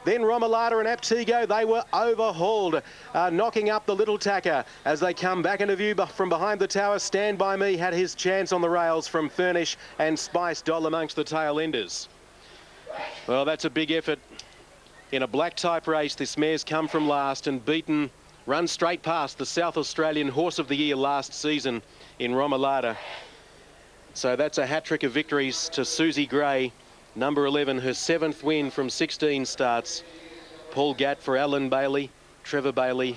Then Romalata and Aptigo, they were overhauled, knocking up the Little Tacker as they come back into view from behind the tower. Stand By Me had his chance on the rails from Furnish and Spice Doll amongst the tail enders. Well, that's a big effort. In a black type race, this mare's come from last and beaten, run straight past the South Australian Horse of the Year last season in Romalata. So that's a hat-trick of victories to Susie Gray. Number 11, her 7th win from 16 starts. Paul Gatt for Alan Bailey, Trevor Bailey,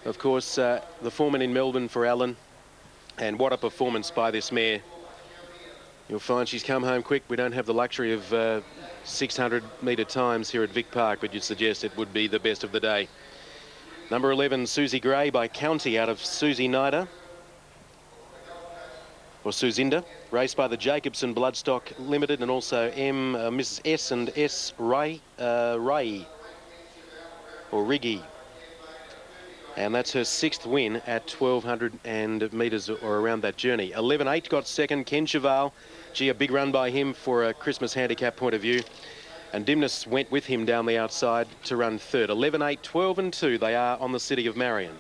of course, the foreman in Melbourne for Alan. And what a performance by this mare. You'll find she's come home quick. We don't have the luxury of 600-metre times here at Vic Park, but you'd suggest it would be the best of the day. Number 11, Susie Gray by County out of Susie Nida. Or Suzinda, raced by the Jacobson Bloodstock Limited, and also Mrs. S and S Ray, or Riggy. And that's her 6th win at 1,200 metres or around that journey. 11-8 got second, Ken Cheval. Gee, a big run by him for a Christmas handicap point of view. And Dimness went with him down the outside to run third. 11-8, 12-2, they are on the City of Marion.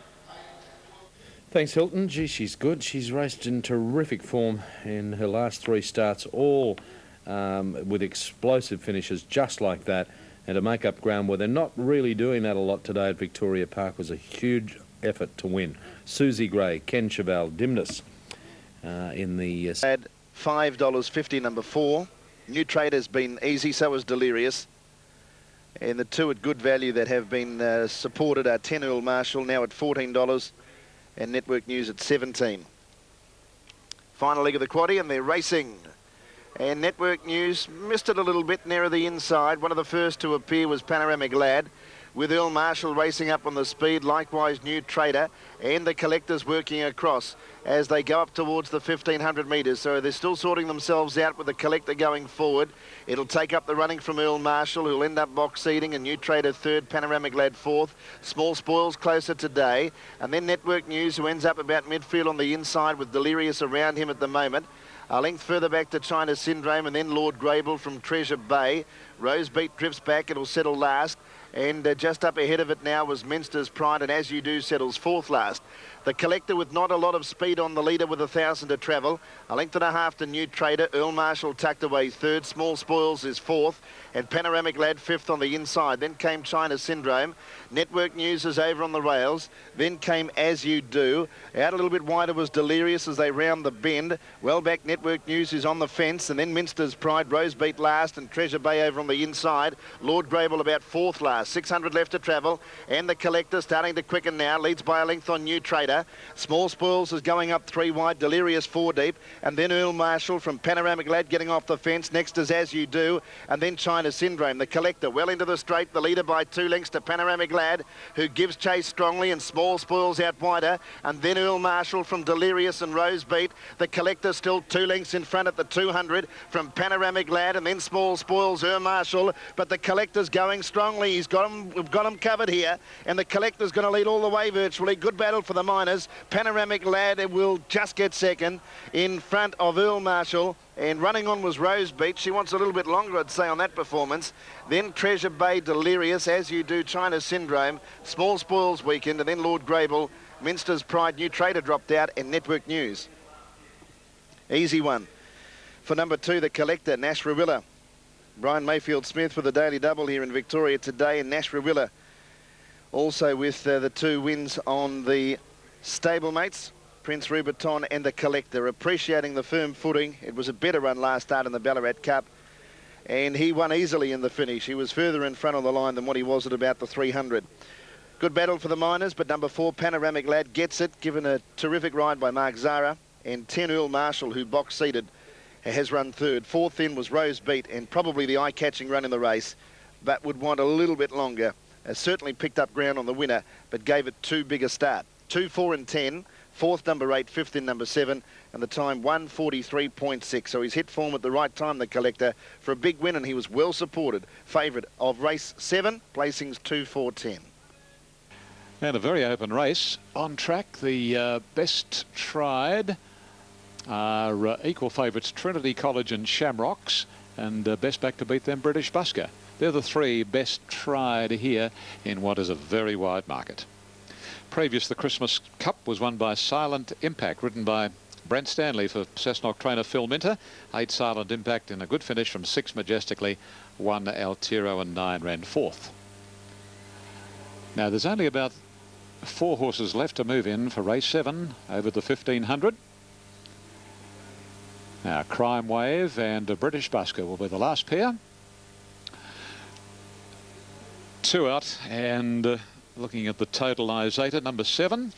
Thanks, Hilton. Gee, she's good. She's raced in terrific form in her last 3 starts, all with explosive finishes just like that. And to make up ground where they're not really doing that a lot today at Victoria Park was a huge effort to win. Susie Gray, Ken Cheval, Dimness in the... At $5.50, number 4. New Trade has been easy, so was Delirious. And the 2 at good value that have been supported are 10 Earl Marshall, now at $14. And Network News at 17. Final leg of the quaddie, and they're racing. And Network News missed it a little bit nearer the inside. One of the first to appear was Panoramic Lad, with Earl Marshall racing up on the speed. Likewise, New Trader and the Collectors working across as they go up towards the 1,500 metres. So they're still sorting themselves out with the Collector going forward. It'll take up the running from Earl Marshall, who'll end up box seating, and New Trader 3rd, Panoramic Lad 4th. Small Spoils closer today. And then Network News, who ends up about midfield on the inside with Delirious around him at the moment. A length further back to China Syndrome, and then Lord Grable from Treasure Bay. Rosebeat drifts back, it'll settle last. And just up ahead of it now was Minster's Pride, and As You Do settles 4th last. The Collector with not a lot of speed on the leader with 1,000 to travel. A length and a half to New Trader. Earl Marshall tucked away 3rd. Small Spoils is 4th. And Panoramic Lad 5th on the inside. Then came China Syndrome. Network News is over on the rails. Then came As You Do. Out a little bit wider was Delirious as they round the bend. Well back Network News is on the fence. And then Minster's Pride. Rosebeat last, and Treasure Bay over on the inside. Lord Grable about 4th last. 600 left to travel. And the Collector starting to quicken now. Leads by a length on New Trader. Small Spoils is going up 3 wide, Delirious 4 deep, and then Earl Marshall from Panoramic Lad getting off the fence. Next is As You Do, and then China Syndrome. The Collector well into the straight, the leader by 2 lengths to Panoramic Lad, who gives chase strongly, and Small Spoils out wider, and then Earl Marshall from Delirious and Rosebeat. The Collector still 2 lengths in front at the 200 from Panoramic Lad, and then Small Spoils, Earl Marshall, but the Collector's going strongly. We've got him covered here, and the Collector's going to lead all the way virtually. Good battle for the miners. Panoramic Lad will just get second in front of Earl Marshall, and running on was Rosebeat. She wants a little bit longer, I'd say, on that performance. Then Treasure Bay, Delirious, As You Do, China Syndrome, Small Spoils Weekend, and then Lord Grable, Minster's Pride, New Trader dropped out, and Network News. Easy one. For number 2, the Collector, Nash Rawilla. Brian Mayfield Smith with a daily double here in Victoria today, and Nash Rawilla also with the 2 wins on the stablemates, Prince Rubiton and the Collector, appreciating the firm footing. It was a better run last start in the Ballarat Cup, and he won easily in the finish. He was further in front of the line than what he was at about the 300. Good battle for the miners, but number 4, Panoramic Lad, gets it, given a terrific ride by Mark Zara, and 10 Earl Marshall, who box-seated, has run 3rd. 4th in was Rosebeat, and probably the eye-catching run in the race, but would want a little bit longer. Certainly picked up ground on the winner, but gave it too big a start. 2, 4 and 10, 4th number 8, 5th in number 7, and the time 1:43.6. So he's hit form at the right time, the Collector, for a big win, and he was well supported. Favourite of race 7, placings 2, 4, 10. And a very open race on track. The best tried are equal favourites Trinity College and Shamrocks, and best back to beat them British Busker. They're the three best tried here in what is a very wide market. Previous, the Christmas Cup was won by Silent Impact, ridden by Brent Stanley for Cessnock trainer Phil Minter. 8 Silent Impact in a good finish from 6 Majestically, 1 Altero and 9 ran 4th. Now there's only about 4 horses left to move in for race 7 over the 1500. Now Crime Wave and British Busker will be the last pair. 2 out, and looking at the totalisator, number 7.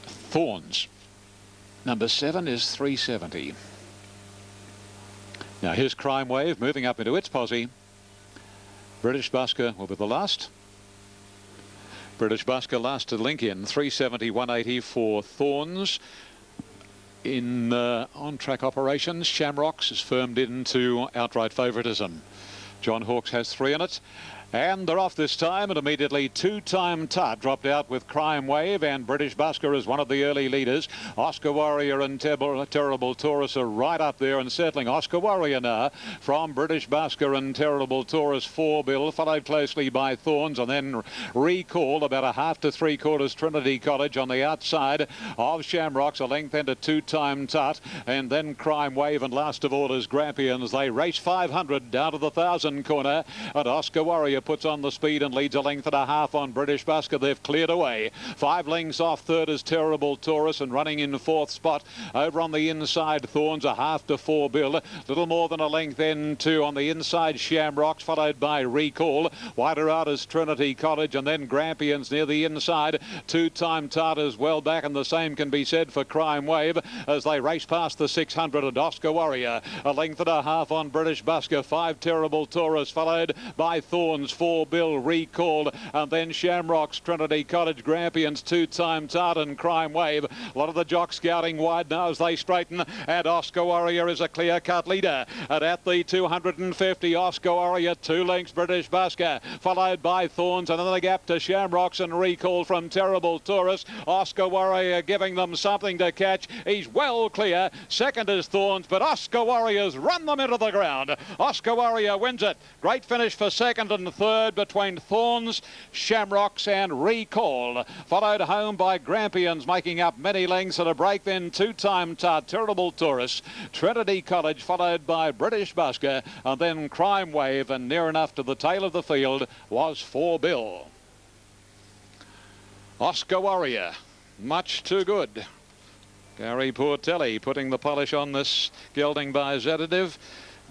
Thorns. Number 7 is 370. Now here's Crime Wave moving up into its posse. British Busker will be the last. British Busker last to link in. 370, 180 for Thorns. In on-track operations, Shamrocks is firmed into outright favouritism. John Hawkes has 3 in it. And they're off this time, and immediately Two-Time Tart dropped out with Crime Wave, and British Busker is one of the early leaders. Oscar Warrior and Terrible Taurus are right up there and settling. Oscar Warrior now from British Busker and Terrible Taurus 4 Bill, followed closely by Thorns, and then Recall about a half to 3/4 Trinity College on the outside of Shamrocks, a length into Two-Time Tart, and then Crime Wave, and last of all is Grampians. They race 500 down to the 1,000 corner, and Oscar Warrior puts on the speed and leads a length and a half on British Busker. They've cleared away. 5 lengths off. Third is Terrible Taurus, and running in 4th spot over on the inside Thorns, a half to 4 Bill, little more than a length into on the inside Shamrocks, followed by Recall. Wider out is Trinity College, and then Grampians near the inside. Two-Time Tart is well back, and the same can be said for Crime Wave as they race past the 600, and Oscar Warrior a length and a half on British Busker. 5 Terrible Taurus, followed by Thorns, 4 Bill, Recall, and then Shamrocks, Trinity College, Grampians, Two-Time Tart and Crime Wave. A lot of the jocks scouting wide now as they straighten, and Oscar Warrior is a clear-cut leader. And at the 250, Oscar Warrior 2 lengths British Busker, followed by Thorns, and then the gap to Shamrocks and Recall from Terrible Taurus. Oscar Warrior giving them something to catch. He's well clear. Second is Thorns, but Oscar Warrior's run them into the ground. Oscar Warrior wins it. Great finish for second and third between Thorns, Shamrocks and Recall, followed home by Grampians, making up many lengths at a break. Then Two-Time Tart, Terrible Taurus, Trinity College, followed by British Busker, and then Crime Wave, and near enough to the tail of the field was 4 Bill. Oscar Warrior, much too good. Gary Portelli putting the polish on this gelding by Zadative.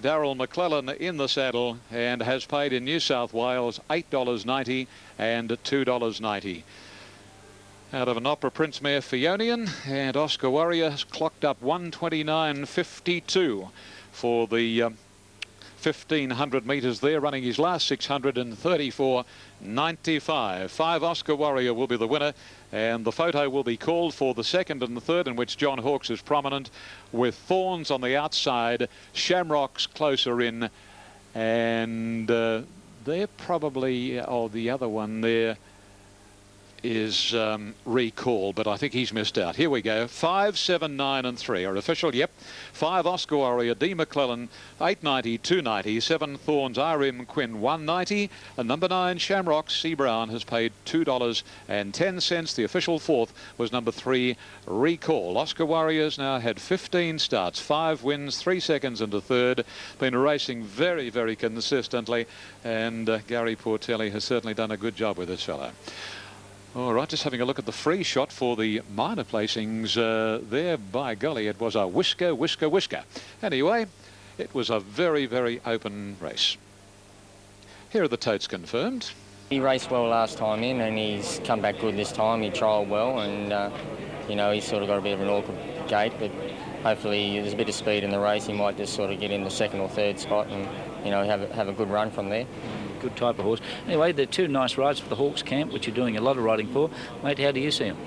Darryl McClellan in the saddle, and has paid in New South Wales $8.90 and $2.90. Out of an Opera Prince mare Fionian, and Oscar Warrior has clocked up 129.52 for the 1,500 metres there, running his last 600 in 34.95. 5 Oscar Warrior will be the winner, and the photo will be called for the second and the third, in which John Hawkes is prominent, with Thorns on the outside, Shamrocks closer in, and they're probably, the other one there is Recall, but I think he's missed out. Here we go. 5, 7, 9 and 3 are official. Yep. 5 Oscar Warrior, D McClellan, 8.90, 2.90. 7 Thorns, RM Quinn, 1.90. And number 9 Shamrock C Brown has paid $2.10. The official fourth was number 3 Recall. Oscar Warriors now had 15 starts, 5 wins, 3 seconds into third. Been racing very, very consistently, and Gary Portelli has certainly done a good job with this fellow. All right, just having a look at the free shot for the minor placings there. By golly, it was a whisker, whisker, whisker. Anyway, it was a very, very open race. Here are the totes confirmed. He raced well last time in, and he's come back good this time. He trialled well, and you know, he's sort of got a bit of an awkward gait, but hopefully there's a bit of speed in the race. He might just sort of get in the second or third spot and, you know, have a good run from there. Good type of horse. Anyway, they're 2 nice rides for the Hawkes camp, which you're doing a lot of riding for. Mate, how do you see them?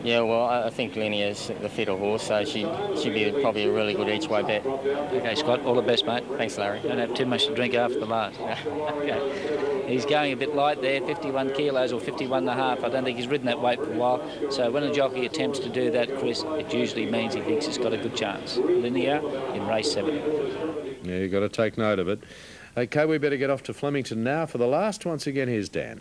Yeah, well, I think Linea's the fitter horse, so she'd be probably a really good each-way bet. Okay, Scott, all the best, mate. Thanks, Larry. Don't have too much to drink after the last. Okay. He's going a bit light there, 51 kilos or 51 and a half. I don't think he's ridden that weight for a while. So when a jockey attempts to do that, Chris, it usually means he thinks he's got a good chance. Linea in race 7. Yeah, you've got to take note of it. Okay, we better get off to Flemington now for the last. Once again, here's Dan.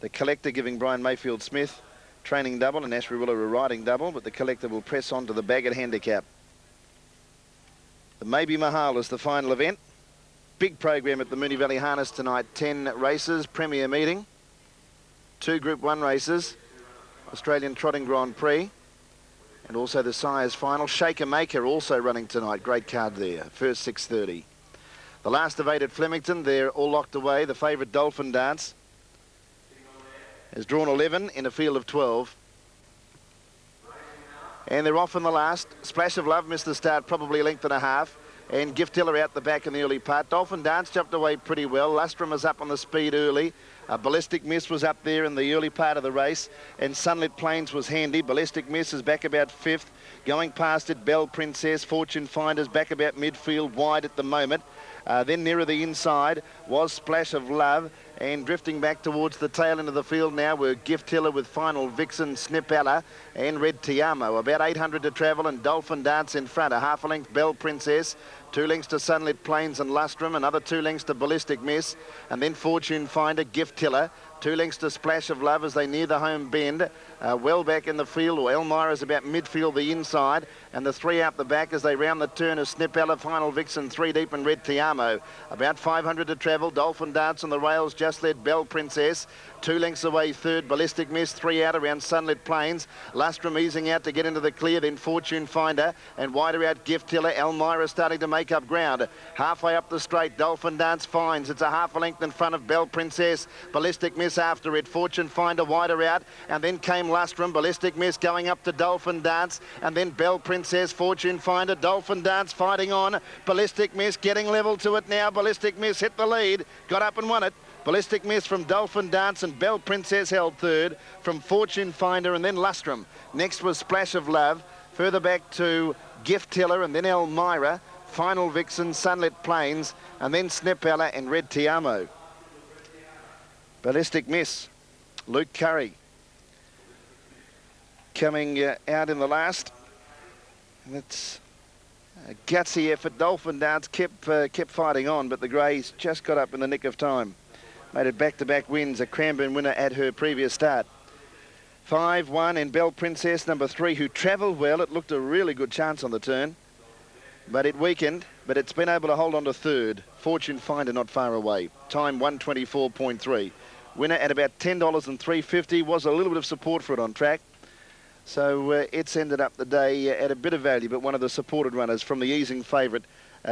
The Collector giving Brian Mayfield Smith training double and Ashbury Willow a riding double, but the Collector will press on to the Bagot handicap. The Maybe Mahal is the final event. Big program at the Moonee Valley Harness tonight. 10 races, premier meeting, 2 Group 1 races, Australian Trotting Grand Prix, and also the Sires final. Shaker Maker also running tonight. Great card there. First 6:30. The last of 8 at Flemington. They're all locked away. The favourite Dolphin Dance has drawn 11 in a field of 12. And they're off in the last. Splash of Love missed the start, probably a length and a half. And Gift Tiller out the back in the early part. Dolphin Dance jumped away pretty well. Lustrum was up on the speed early. Ballistic Miss was up there in the early part of the race. And Sunlit Plains was handy. Ballistic Miss is back about 5th. Going past it, Belle Princess, Fortune Finders back about midfield, wide at the moment. Then nearer the inside was Splash of Love. And drifting back towards the tail end of the field now were Gift Tiller with Final Vixen, Snipella and Red Tiamo. About 800 to travel and Dolphin Dance in front. A half a length Belle Princess. 2 lengths to Sunlit Plains and Lustrum. Another 2 lengths to Ballistic Miss. And then Fortune Finder, Gift Tiller. 2 lengths to Splash of Love as they near the home bend. Well back in the field, or Elmira's about midfield, the inside. And the 3 out the back as they round the turn of Snipella, Final Vixen, 3 deep and Red Tiamo. About 500 to travel. Dolphin Dance on the rails, just led Belle Princess. 2 lengths away third, Ballistic Miss, 3 out around Sunlit Plains. Lustrum easing out to get into the clear, then Fortune Finder. And wider out Gift Tiller. Elmira starting to make up ground. Halfway up the straight, Dolphin Dance finds. It's a half a length in front of Belle Princess. Ballistic Miss after it. Fortune Finder wider out. And then came Lustrum. Ballistic Miss going up to Dolphin Dance. And then Belle Princess, Fortune Finder. Dolphin Dance fighting on. Ballistic Miss getting level to it now. Ballistic Miss hit the lead. Got up and won it. Ballistic Miss from Dolphin Dance and Belle Princess held third from Fortune Finder and then Lustrum. Next was Splash of Love. Further back to Gift Tiller and then Elmira. Final Vixen, Sunlit Plains and then Snipella and Red Tiamo. Ballistic Miss, Luke Curry coming out in the last. That's a gutsy effort. Dolphin Dance kept fighting on, but the Greys just got up in the nick of time. Made it back-to-back wins, a Cranbourne winner at her previous start. 5-1 and Belle Princess, number 3, who travelled well. It looked a really good chance on the turn, but it weakened, but it's been able to hold on to third. Fortune Finder not far away. Time 124.3. Winner at about $10 and $3.50. Was a little bit of support for it on track. So it's ended up the day at a bit of value, but one of the supported runners from the easing favourite,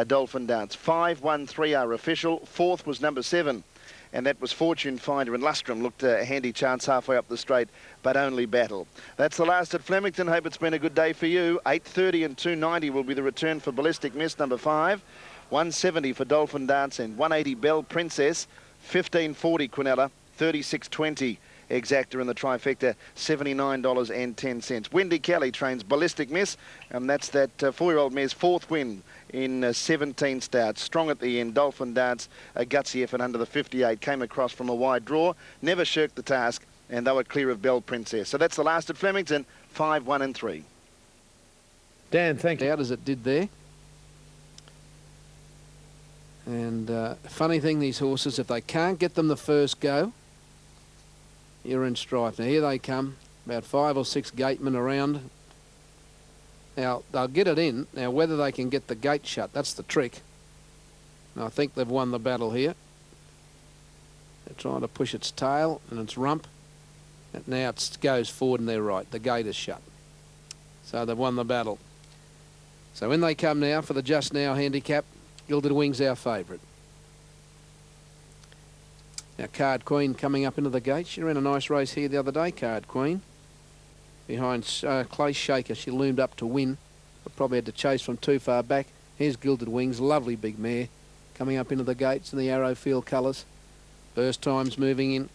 Dolphin Dance. 5-1-3 are official. 4th was number 7. And that was Fortune Finder, and Lustrum looked a handy chance halfway up the straight, but only battle. That's the last at Flemington. Hope it's been a good day for you. 8:30 and 290 will be the return for Ballistic Miss, number 5. 170 for Dolphin Dance and 180 Belle Princess. 1540 Quinella, 36.20 Exacta in the trifecta, $79.10. Wendy Kelly trains Ballistic Miss, and that's that 4-year-old mare's 4th win in 17 starts. Strong at the end. Dolphin Dance, a gutsy effort under the 58. Came across from a wide draw, never shirked the task, and they were clear of Belle Princess. So that's the last at Flemington, 5-1 and 3. Dan, thank you. Out as it did there. And funny thing, these horses, if they can't get them the first go, you're in strife. Now here they come, about 5 or 6 gatemen around. Now they'll get it in. Now whether they can get the gate shut, that's the trick. And I think they've won the battle here. They're trying to push its tail and its rump. And now it goes forward and they're right. The gate is shut. So they've won the battle. So in they come now for the Just Now handicap. Gilded Wings our favourite. Now Card Queen coming up into the gate. She ran a nice race here the other day, Card Queen. Behind Clay Shaker, she loomed up to win, but probably had to chase from too far back. Here's Gilded Wings, lovely big mare, coming up into the gates in the Arrowfield colours. First time's moving in.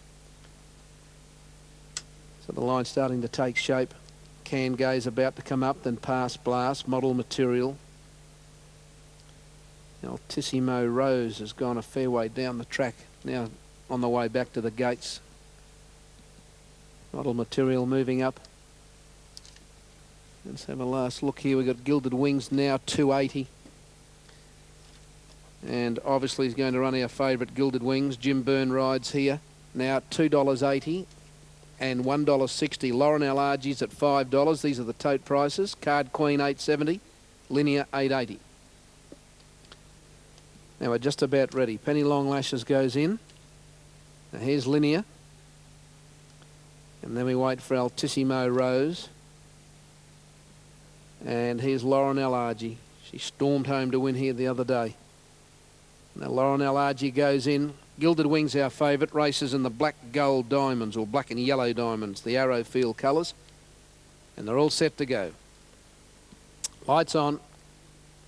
So the line's starting to take shape. Can Gaze about to come up, then Pass Blast, Model Material. Altissimo Rose has gone a fair way down the track, now on the way back to the gates. Model Material moving up. Let's have a last look here. We've got Gilded Wings now 280. And obviously he's going to run our favourite Gilded Wings. Jim Byrne rides here. Now $2.80 and $1.60. Lauren Alargi's at $5. These are the tote prices. Card Queen $8.70. Linear $8.80. Now we're just about ready. Penny Long Lashes goes in. Now here's Linear. And then we wait for Altissimo Rose. And here's Lauren Alargi. She stormed home to win here the other day. Now Lauren Alargi goes in. Gilded Wings our favourite. Races in the black gold diamonds, or black and yellow diamonds, the Arrow Field colours. And they're all set to go. Lights on.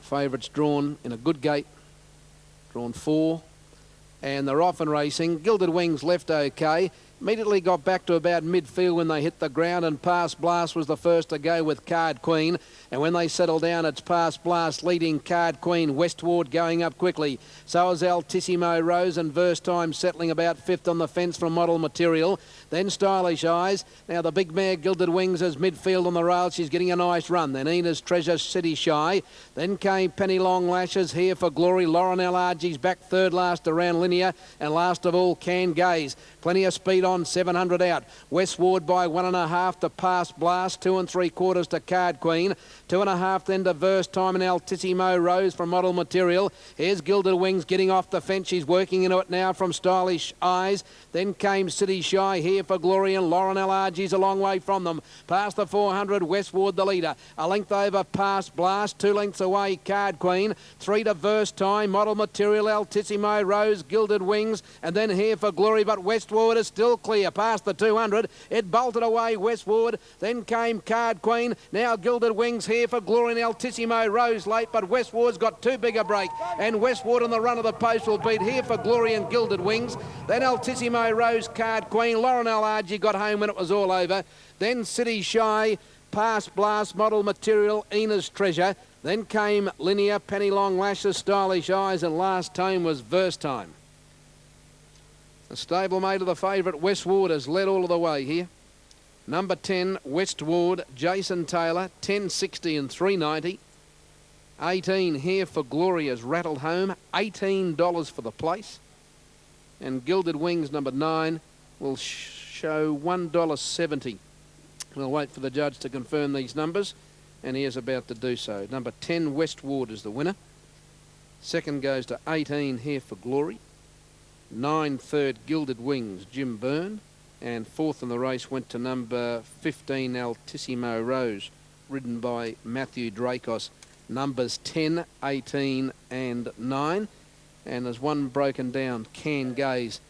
Favourites drawn in a good gate. Drawn 4. And they're off and racing. Gilded Wings left okay. Immediately got back to about midfield when they hit the ground, and Past Blast was the first to go with Card Queen. And when they settle down, it's Past Blast leading Card Queen westward, going up quickly. So is Altissimo Rose, and Verse Time settling about 5th on the fence from Model Material. Then Stylish Eyes. Now the big mare Gilded Wings is midfield on the rail. She's getting a nice run. Then Ina's Treasure City Shy. Then came Penny Long Lashes, Here for Glory. Lauren Alargi's back third last around Linear. And last of all, Can Gaze. Plenty of speed on, 700 out. Westward by 1.5 to Past Blast, 2 3/4 to Card Queen, 2.5 then to Verse Time and Altissimo Rose from Model Material. Here's Gilded Wings getting off the fence. She's working into it now from Stylish Eyes. Then came City Shy, Here for Glory, and Lauren Alargi's a long way from them. Past the 400, Westward the leader. A length over Past Blast, 2 lengths away Card Queen, 3 to Verse Time, Model Material, Altissimo Rose, Gilded Wings, and then Here for Glory, but Westward is still clear past the 200. It bolted away Westward. Then came Card Queen. Now Gilded Wings, Here for Glory, and Altissimo Rose late, but Westward's got too big a break. And Westward on the run of the post will beat Here for Glory and Gilded Wings. Then Altissimo Rose, Card Queen. Lauren Alargi got home when it was all over. Then City Shy, Past Blast, Model Material, Ina's Treasure. Then came Linear, Penny Long Lashes, Stylish Eyes, and last time was Verse Time. The stablemate of the favourite Westward has led all of the way here. Number 10, Westward, Jason Taylor, 10.60 and 3.90. 18, Here for Glory, has rattled home, $18 for the place. And Gilded Wings, number 9, will show $1.70. We'll wait for the judge to confirm these numbers, and he is about to do so. Number 10, Westward, is the winner. Second goes to 18, Here for Glory. 9 third, Gilded Wings, Jim Byrne. And fourth in the race went to number 15, Altissimo Rose, ridden by Matthew Dracos. Numbers 10, 18 and 9. And there's one broken down, Can Gaze,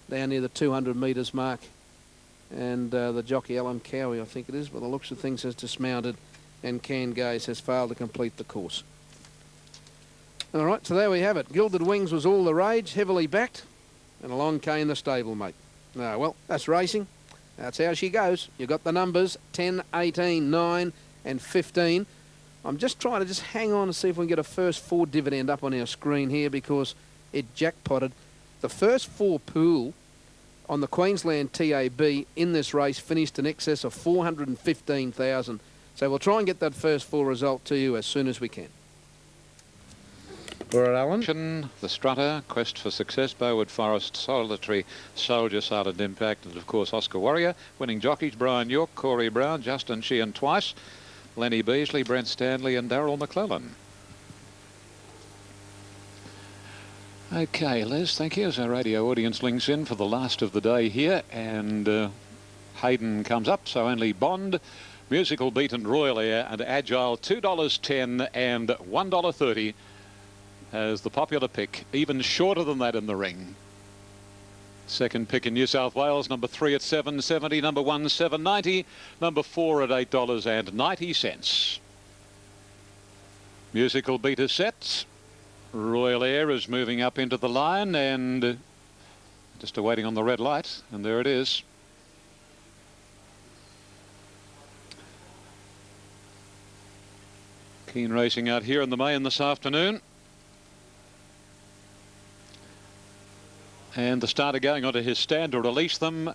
down near the 200 metres mark. And the jockey, Alan Cowie, I think it is, by the looks of things, has dismounted. And Can Gaze has failed to complete the course. All right, so there we have it. Gilded Wings was all the rage, heavily backed, and along came the stablemate. Well, that's racing. That's how she goes. You've got the numbers 10, 18, 9 and 15. I'm just trying to hang on to see if we can get a first 4 dividend up on our screen here, because it jackpotted. The first 4 pool on the Queensland TAB in this race finished in excess of 415,000. So we'll try and get that first 4 result to you as soon as we can. All right, Alan. The Strutter, Quest for Success, Bowood Forest, Solitary Soldier, Silent Impact, and of course Oscar Warrior. Winning jockeys, Brian York, Corey Brown, Justin Sheehan twice, Lenny Beasley, Brent Stanley and Darryl McClellan. Okay, Les, thank you. As our radio audience links in for the last of the day here, and Hayden comes up, so only Bond, Musical Beat and Royal Air and Agile, $2.10 and $1.30 as the popular pick, even shorter than that in the ring. Second pick in New South Wales, number 3 at $7.70, number 1 $7.90, number 4 at $8.90. Musical Beat is set. Royal Air is moving up into the line and just awaiting on the red light, and there it is. Keen racing out here in the main this afternoon. And the starter going onto his stand to release them.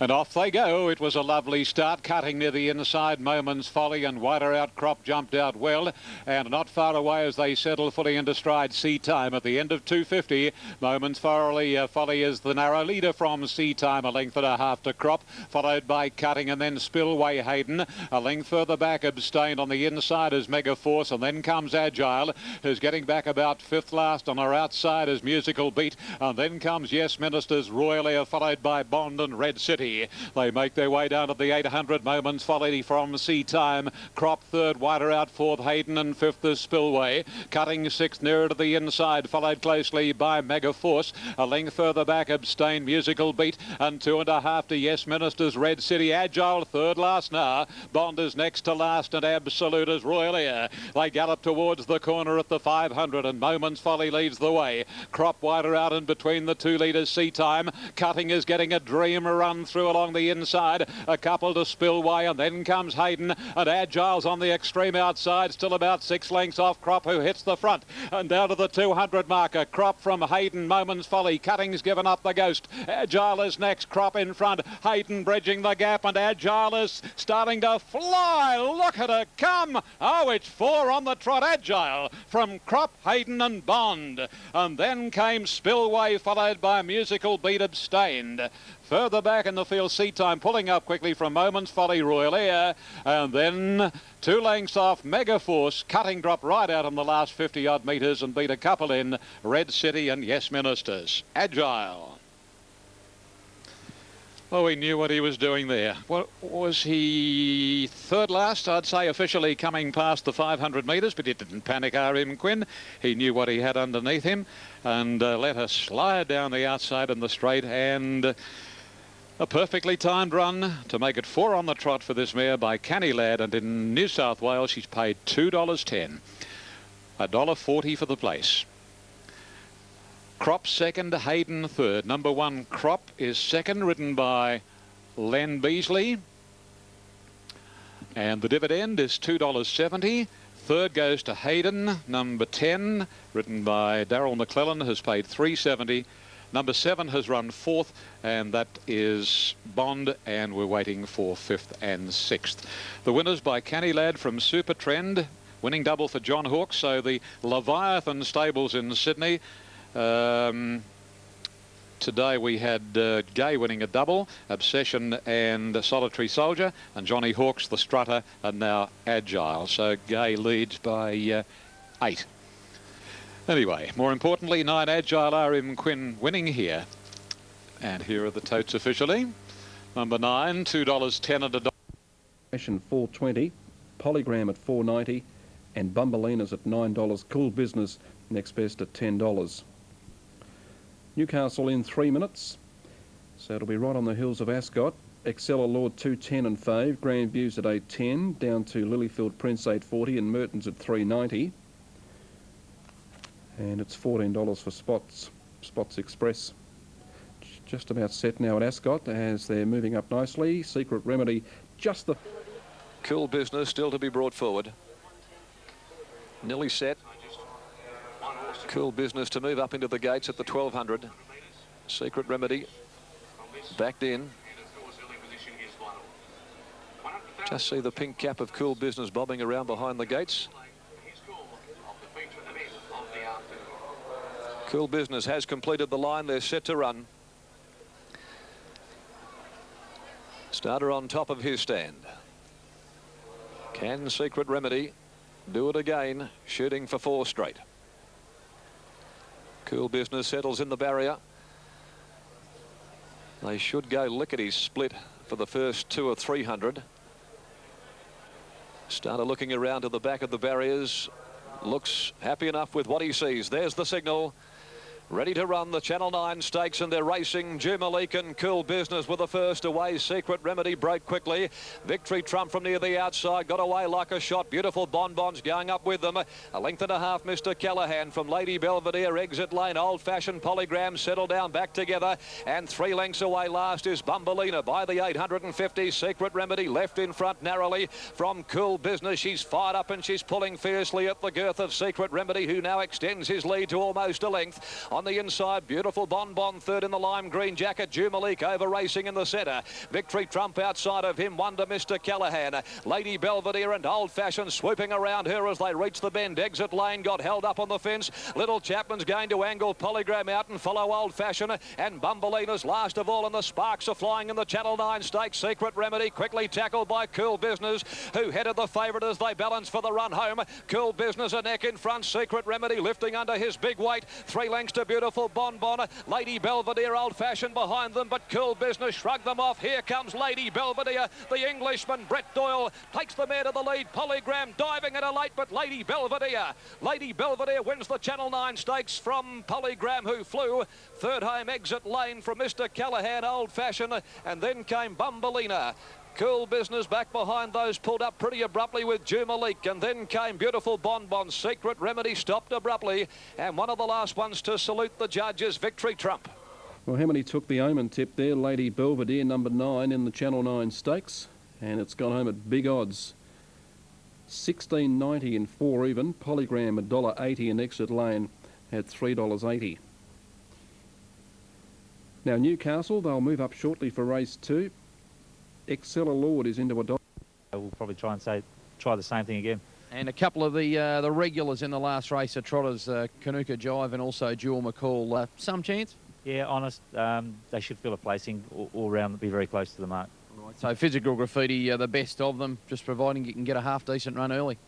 And off they go. It was a lovely start, cutting near the inside. Moments Folly and wider out Crop jumped out well, and not far away as they settle fully into stride. Sea Time at the end of 250. Moments Folly is the narrow leader from Sea Time, a length and a half to Crop, followed by Cutting and then Spillway Hayden. A length further back, Abstain on the inside is Mega Force, and then comes Agile, who's getting back about fifth last. On her outside is Musical Beat, and then comes Yes Minister's Royal Air, followed by Bond and Red City. They make their way down to the 800. Moments Folly from Sea Time. Crop third, wider out fourth Hayden, and fifth is Spillway. Cutting sixth, nearer to the inside, followed closely by Mega Force. A length further back, Abstain, Musical Beat, and 2.5 to Yes Minister's Red City. Agile third last now. Bond is next to last, and Absolute is Royal Air. They gallop towards the corner at the 500, and Moments Folly leads the way. Crop wider out and between the two leaders, Sea Time. Cutting is getting a dream run through along the inside. A couple to Spillway, and then comes Hayden, and Agile's on the extreme outside, still about 6 lengths off Crop, who hits the front, and down to the 200 marker. Crop from Hayden, Moments Folly. Cutting's given up the ghost. Agile is next, Crop in front. Hayden bridging the gap, and Agile is starting to fly. Look at her come. Oh, it's 4 on the trot. Agile from Crop, Hayden and Bond. And then came Spillway, followed by Musical Beat, Abstained. Further back in the field, Sea Time pulling up quickly from Moments Folly, Royal Air, and then 2 lengths off Mega Force. Cutting dropped right out on the last 50 odd metres and beat a couple in Red City and Yes Ministers. Agile. Oh, he knew what he was doing there. What was he? Third last, I'd say, officially coming past the 500 metres, but he didn't panic, R.M. Quinn. He knew what he had underneath him and let her slide down the outside in the straight, and a perfectly timed run to make it 4 on the trot for this mare by Canny Lad, and in New South Wales she's paid $2.10. $1.40 for the place. Crop second, Hayden third. Number 1 Crop is second, ridden by Len Beasley, and the dividend is $2.70. Third goes to Hayden. Number 10, ridden by Daryl McClellan, has paid $3.70. Number 7 has run 4th, and that is Bond, and we're waiting for 5th and 6th. The winners by Canny Lad from Super Trend, winning double for John Hawkes. So the Leviathan stables in Sydney. Today we had Gay winning a double, Obsession and Solitary Soldier, and Johnny Hawkes, the Strutter, and now Agile. So Gay leads by 8. Anyway, more importantly, 9 Agile, R.M. Quinn winning here. And here are the totes officially. Number 9, $2.10 and $1. Fashion $4.20, Polygram at $4.90, and Bumbleina's at $9. Cool Business next best at $10. Newcastle in 3 minutes, so it'll be right on the hills of Ascot. Excella Lord 2.10 and Fave, Grand Views at 8.10, down to Lilyfield Prince 8.40, and Merton's at 3.90. And it's $14 for Spots Express. Just about set now at Ascot as they're moving up nicely. Secret Remedy, just the... Cool Business still to be brought forward. Nearly set. Cool Business to move up into the gates at the 1200. Secret Remedy backed in. Just see the pink cap of Cool Business bobbing around behind the gates. Cool Business has completed the line. They're set to run. Starter on top of his stand. Can Secret Remedy do it again, shooting for 4 straight? Cool Business settles in the barrier. They should go lickety-split for the first 2 or 300. Starter looking around to the back of the barriers. Looks happy enough with what he sees. There's the signal. Ready to run the Channel 9 Stakes, and they're racing. Jumalik and Cool Business with the first away. Secret Remedy broke quickly. Victory Trump from near the outside got away like a shot. Beautiful Bonbons going up with them. A length and a half, Mr. Callahan from Lady Belvedere. Exit Lane, Old Fashioned Polygram settle down back together, and 3 lengths away last is Bumbleina by the 850. Secret Remedy left in front narrowly from Cool Business. She's fired up and she's pulling fiercely at the girth of Secret Remedy, who now extends his lead to almost a length. On the inside, Beautiful Bonbon third in the lime green jacket. Jumalik over racing in the centre. Victory Trump outside of him. Wonder Mr. Callahan. Lady Belvedere and Old Fashioned swooping around her as they reach the bend. Exit Lane got held up on the fence. Little Chapman's going to angle Polygram out and follow Old Fashioned. And Bumbleina's last of all, and the sparks are flying in the Channel 9 Stakes. Secret Remedy quickly tackled by Cool Business, who headed the favourite as they balance for the run home. Cool Business a neck in front. Secret Remedy lifting under his big weight. 3 lengths to Beautiful Bonbon. Lady Belvedere, Old Fashioned behind them, but Cool Business shrugged them off. Here comes Lady Belvedere. The Englishman, Brett Doyle, takes the mare to the lead. Polygram diving at a late, but Lady Belvedere wins the Channel 9 Stakes from Polygram, who flew. Third home, Exit Lane from Mr. Callahan, Old Fashioned, and then came Bumbleina. Cool Business back behind those, pulled up pretty abruptly with Jumalik, and then came Beautiful Bonbon. Secret Remedy stopped abruptly, and one of the last ones to salute the judges, Victory Trump. Well, how many took the Omen tip there? Lady Belvedere, number 9 in the Channel 9 Stakes, and it's gone home at big odds. 16.90 and 4 even. Polygram $1.80 and Exit Lane at $3.80. Now Newcastle, they'll move up shortly for race 2. Excella Lord is into $1. We'll probably try the same thing again. And a couple of the regulars in the last race are trotters, Kanuka Jive and also Jewel McCall. Some chance? Yeah, honest, they should fill a placing all round, be very close to the mark. Right. So Physical Graffiti, the best of them, just providing you can get a half-decent run early.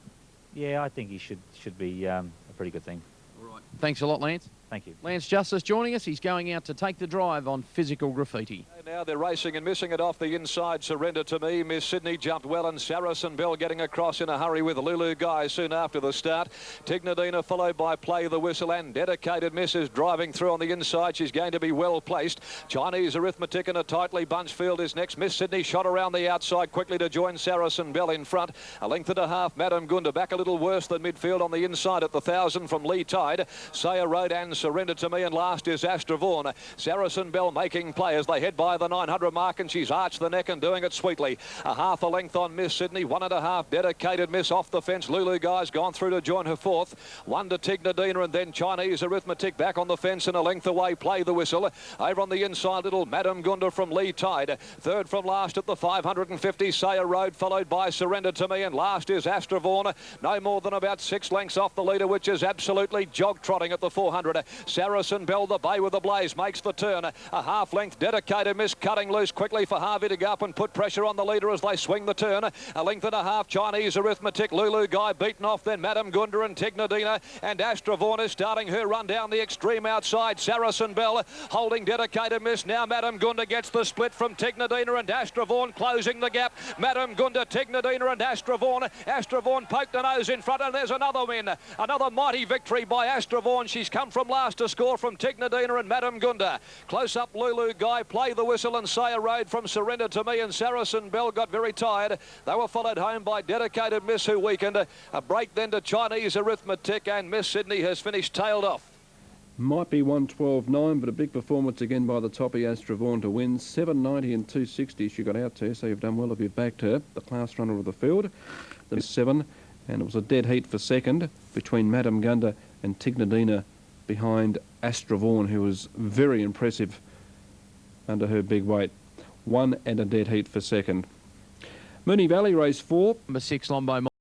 Yeah, I think he should be a pretty good thing. All right. Thanks a lot, Lance. Thank you. Lance Justice joining us. He's going out to take the drive on Physical Graffiti. Now they're racing and missing it off the inside. Surrender to Me. Miss Sydney jumped well, and Saracen Bell getting across in a hurry with Lulu Guy soon after the start. Tignadina followed by Play the Whistle, and Dedicated Miss is driving through on the inside. She's going to be well placed. Chinese Arithmetic in a tightly bunched field is next. Miss Sydney shot around the outside quickly to join Saracen Bell in front. A length and a half. Madam Gunda back a little worse than midfield on the inside at the 1,000 from Lee Tide. Saya Road and Surrender to Me, and last is Astra Vaughan. Saracen Bell making play as they head by the 900 mark, and she's arched the neck and doing it sweetly. A half a length on Miss Sydney, 1.5 Dedicated Miss off the fence. Lulu Guy's gone through to join her fourth. 1 to Tignadina, and then Chinese Arithmetic back on the fence and a length away. Play the Whistle. Over on the inside, little Madam Gunda from Lee Tide. Third from last at the 550, Saya Road, followed by Surrender to Me, and last is Astra Vaughan. No more than about 6 lengths off the leader, which is absolutely jog-trotting at the 400. Saracen Bell, the bay with the blaze, makes the turn. A half length Dedicated Miss cutting loose quickly for Harvey to go up and put pressure on the leader as they swing the turn. A length and a half Chinese Arithmetic. Lulu Guy beaten off, then Madam Gunda and Tignadina, and Astra Vaughan is starting her run down the extreme outside. Saracen Bell holding Dedicated Miss. Now Madam Gunda gets the split from Tignadina, and Astra Vaughan closing the gap. Madam Gunda, Tignadina and Astra Vaughan. Astra Vaughan poked the nose in front, and there's another win. Another mighty victory by Astra Vaughan. She's come from last to score from Tignadina and Madam Gunda. Close up Lulu Guy, Play the Whistle, and Saya Road from Surrender to Me, and Saracen Bell got very tired. They were followed home by Dedicated Miss, who weakened. A break then to Chinese Arithmetic, and Miss Sydney has finished tailed off. Might be 112.9, but a big performance again by the toppy Astra Vaughan to win. 7.90 and 2.60 she got out to, so you've done well if you've backed her. The class runner of the field. The 7, and it was a dead heat for second between Madam Gunda and Tignadina behind Astra Vaughan, who was very impressive under her big weight. 1 and a dead heat for second. Moonee Valley race 4. Number 6, Lombo